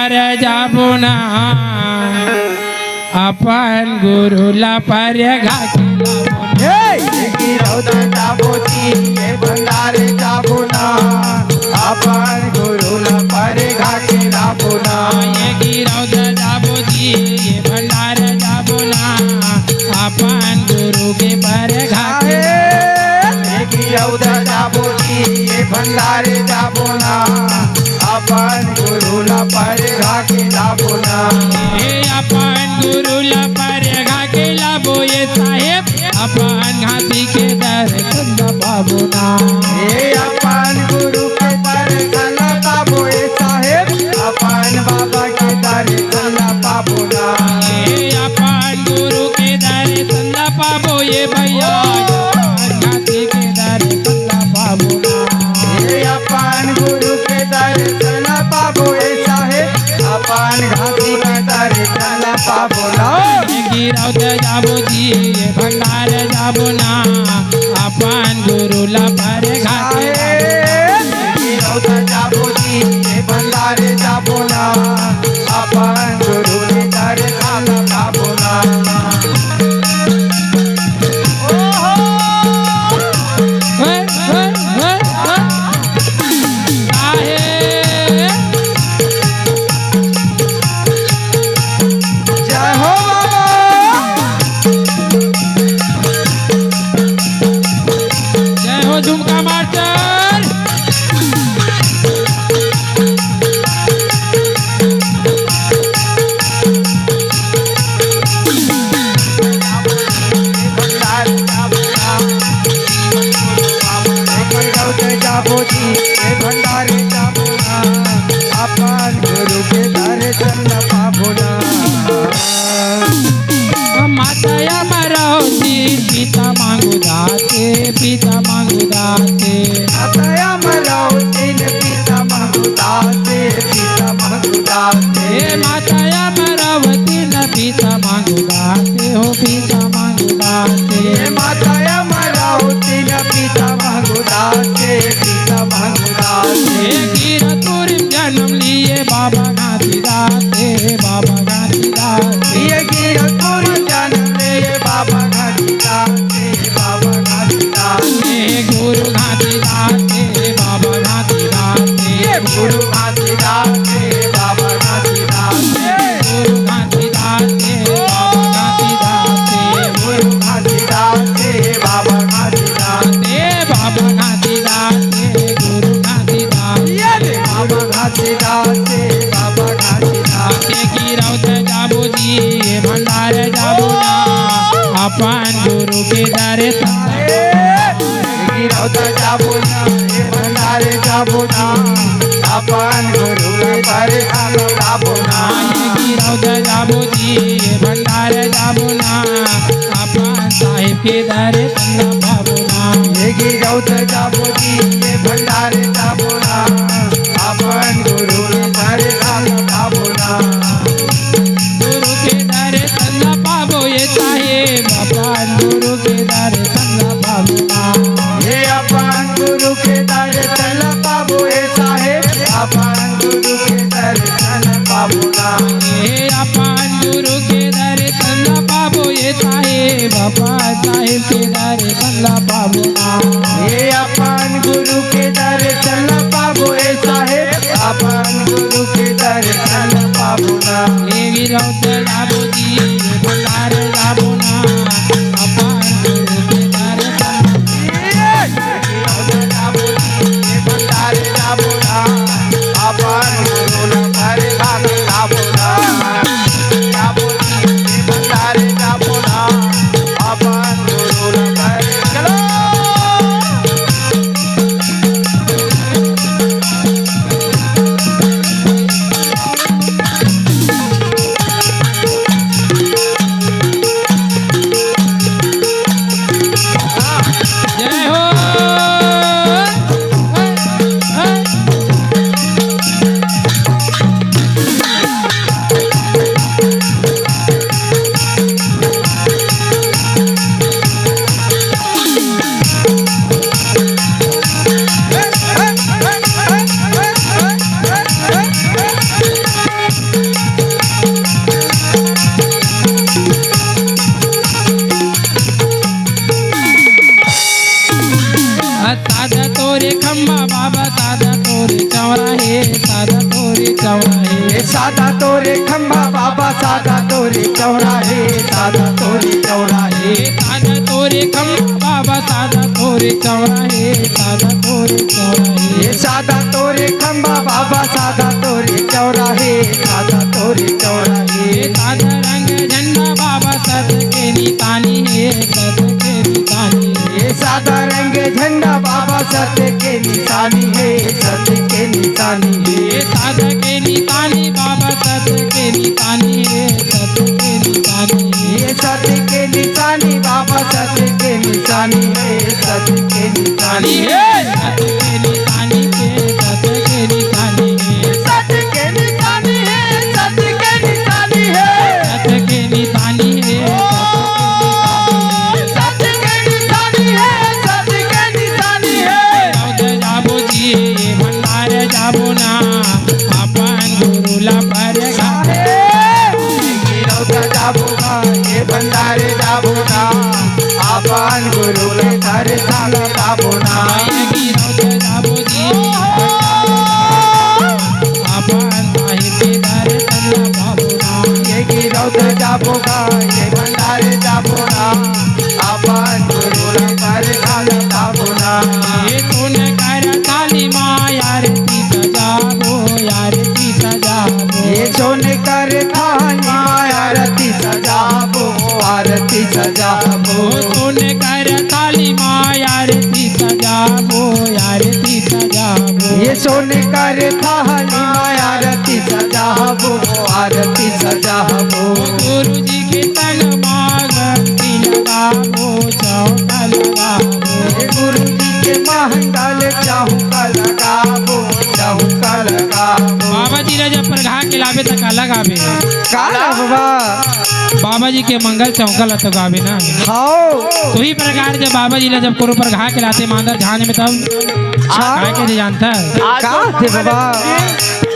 भंडार जाबो ना अपन गुरुला पर्य गिरवता जाबोजी ये भंडारे जाबो ना अपन गुरुला पर्य घाटे लाबो ना ये गिरवता जाबोजी ये भंडार जाबो ना अपन गुरु के पर्य घाटे गिरवता जाबोजी ये भंडारे जाबो ना अपन गुरुला पर्य घाटे लाबो ना अपन गुरुला पर्य घाटे लाबो ये साहेब अपन घाटी के दर्शन पाबो ना अपन गुरु के दर्शन पाबो ये साहेब अपन बाबा के दर्शन पाबो ना अपन गुरु के दर्शन पाबो ये भैया अपन घाटी के दर्शन पाबो ना अपन गुरु के दर्शन पाबो ये साहेब अपन घाटी के दर्शन पाबो ना गिरवता जाबो जी ये भंडार जाबो ना अपन गुरुला पर्य घाटे गिरवता जाबो जी ये भंडार जाबो ना अपन गुरु के दर्शन पाबो ना झुमका मास्टर जाबोजी ये भंडारे जाबो ना अपन गुरु के दर्शन पाबो ना माताया मरौती पिता मांगू दाते पिता मांगू दाते माताया मरौती पिता मांगू दाते पिता मांगू दाते माताया मरवती न पिता मांगू दाते हो पिता मांगू दाते माताया मरौती पिता मांगू दाते पिता मांगू दाते गिरतुर जन्म लिए बाबा गांधी दाते बाबा गांधी दाते ये गिरतुर जन्म लिए बाबा गांधी दाते बाबा गांधी दाते गुरु गांधी दाते बाबा गांधी दाते गुरु गांधी दाते बाबा गांधी दाते गुरु गांधी दाते बाबा गांधी दाते गुरु गांधी दाते बाबा गांधी दाते बाबा गांधी दाते गुरु गांधी दाते बाबा गांधी दाते बाबा गांधी दाते गिरवता जाबो जी ये भंडार जाबो ना अपन गुरु के दर्शन गिरवता जाबो ना ये भंडारे जाबो ना अपन गुरु के दर्शन पाबो ना गिरवता जाबो जी ये भंडार जाबो ना अपन साहिब के दर्शन पाबो ना ये गिरवता जाबो जी ये भंडारे जाबो ना अपन गुरु के दर्शन पाबो ना गुरु के दर्शन पाबो ये साहेब अपन गुरु के दर्शन पाबो ना ये अपन गुरु के दर्शन पाबो ये साहेब अपन गुरु के दर्शन पाबो ना ये अपन गुरु के दर्शन पाबो ये साहेब अपन साहिब के दर्शन पाबो ना ये अपन गुरु के दर्शन पाबो ये साहेब अपन गुरु के दर्शन पाबो ना ये गिरवता जाबो जी ये भंडार जाबो ना अपन गुरु के दर्शन जाबो ये भंडारे जाबो ना अपन गुरु के दर्शन पाबो ना जाबो ये भंडारे जाबो ना अपन गुरु चंदा बाबा सत्य के निशानी है, सत्य के निशानी है। सत्य के निशानी बाबा सत्य के निशानी है, सत्य के निशानी है। सत्य के निशानी बाबा सत्य के निशानी है, सत्य के निशानी है। सत्य के निशानी है, सत्य के निशानी है। सत्य के निशानी है, सत्य के निशानी है। सत्य के निशानी है, सत्य के निशानी है, सत्य के निशानी है। गिरौद जाबो जी भंडार जाबो ना अपन गुरुला पर घाटे। गिरौद जाबो ना ये भंडारे जाबो ना अपन गुरु ले दर्शन जाबो ना। गिरौद जाबो जी अपन साहिब के दर्शन जाबो ना। ये गिरौद जाबो ना ये भंडारे जाबो ना अपन गुरु ले दर्शन जाबो ना। ये सुन कर काली माँ यार ती सजाबो, यार ती सजाबो। ये सुन कर थाली आरती सजाबो, आरती सजाबो। सुन कर काली माँ यार ती सजाबो, यार ती सजाबो। ये सुन कर थाली आरती सजाबो, आरती सजाबो। गुरु जी के तन मागती लगाबो, चौका लगाबो। ये गुरु जी के महंगल चौका लगाबो, चौका लगाबो। बाबा जी ने जब प्रघा के लावे तक अलग आवे। काला बाबा बाबा जी के मंगल चौकल तो गावे ना। खाओ तो ही प्रकार जब बाबा जी ने जब कोरो प्रघा के लाते मांदर झांझ में तब काय के जानता है। का थे बाबा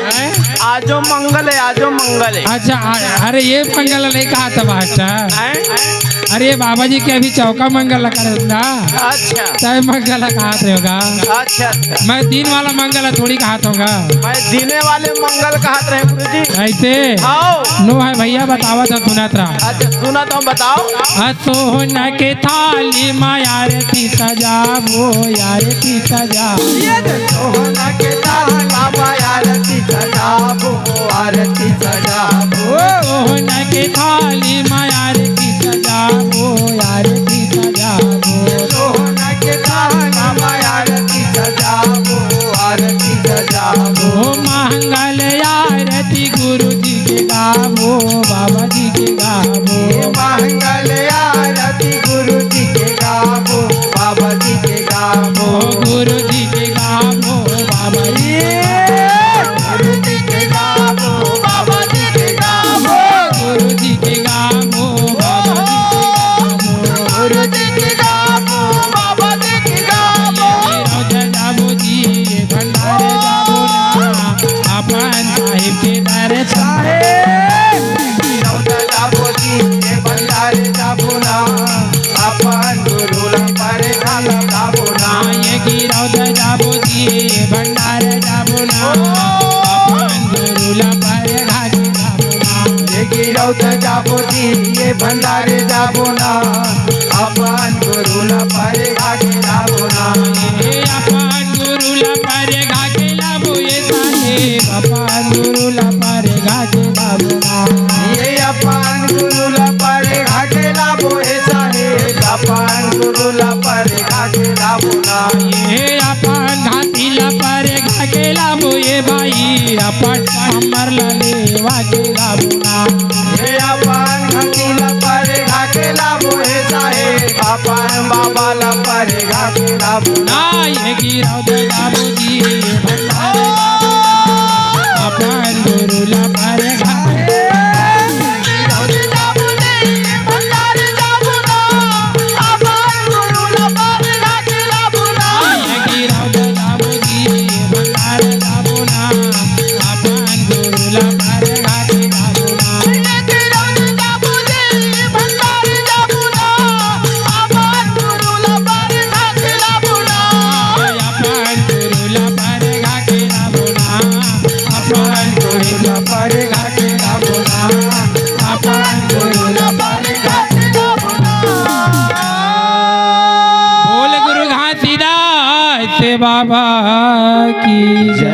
हैं? आजो मंगल है, आजो मंगल है। अच्छा अरे ये मंगल नहीं कहा था बादशाह। हैं? अरे बाबा जी के अभी चौका मंगल कर ना, अच्छा तय मंगल कहा होगा। अच्छा अच्छा। मैं दिन वाला मंगल थोड़ी कहा होगा। मैं दिने वाले मंगल कहत रहे गुरु जी। ऐसे आओ नो है भैया बतावा था सुनत रहा। अच्छा सुना तो बताओ। सोना के थाली माँ आरती सजाबो, आरती सजाबो। ये सोना के ताला आरती सजाबो, आरती सजाबो। सोना के थाली माँ आरती सजाबो, आरती सजाबो। सोना के ताला आरती सजाबो, आरती सजाबो। ओ मंगल आरती गुरु जी के गाबो, बाबा जी के गाबो। ये मंगल आरती गुरु जी के गाबो, बाबा जी के गाबो। गुरु जी के गाबो, बाबा जी गुरु जी के गाबो, बाबा जी के गाबो। गुरु जी के गाबो, बाबा जी के गाबो। गुरु जी के गाबो, बाबा जी के गाबो। गिरौद जाबो जी ये भंडारे जाबो ना अपन साहिब के दर्शन। गिरौद जाबो जी ये भंडारे जाबो ना अपन गुरु ला दर्शन जाबो ना। ये गिरौद जाबो जी ये भंडारे जाबो ना अपन गुरुला पर घाट जाबो ना। ये गिरौद जाबो जी ये भंडारे जाबो ना अपन गुरु ला घाट जाबो ना। ये अपन गुरुला पर घाट लाबो ये साहेब, अपन गुरुला पर घाट जाबो ना। ये अपन गुरु ला घाट लाबो हे साहेब, अपन गुरु ला घाट लाबो ना। ये अपन घाटीला पर घाटे लाबो ये भाई, अपन हमर लेवा के लाबो ना। ये अपन घाटीला घाट लाबो हे साहेब, अपन बाबा ला घाट लाबो ना। ना ये गिरौद जाबो जी ये भंडारे जाबो ना अपन गुरुला पर घाट। गिरौद जाबो जी ये भंडारे जाबो ना अपन गुरु ला घाट लाबो ना। ये गिरौद जाबो जी ये भंडारे जाबो ना अपन गुरुला पर घाट जाबो ना। ये गिरौद जाबो जी ये भंडारे जाबो ना अपन गुरु ला घाट लाबो ना। अपन गुरुला पर घाट जाबो ना अपन गुरुला पर घाट जाबो ना अपन गुरुला पर घाट जाबो ना। बोल गुरु घासीदास बाबा की जय।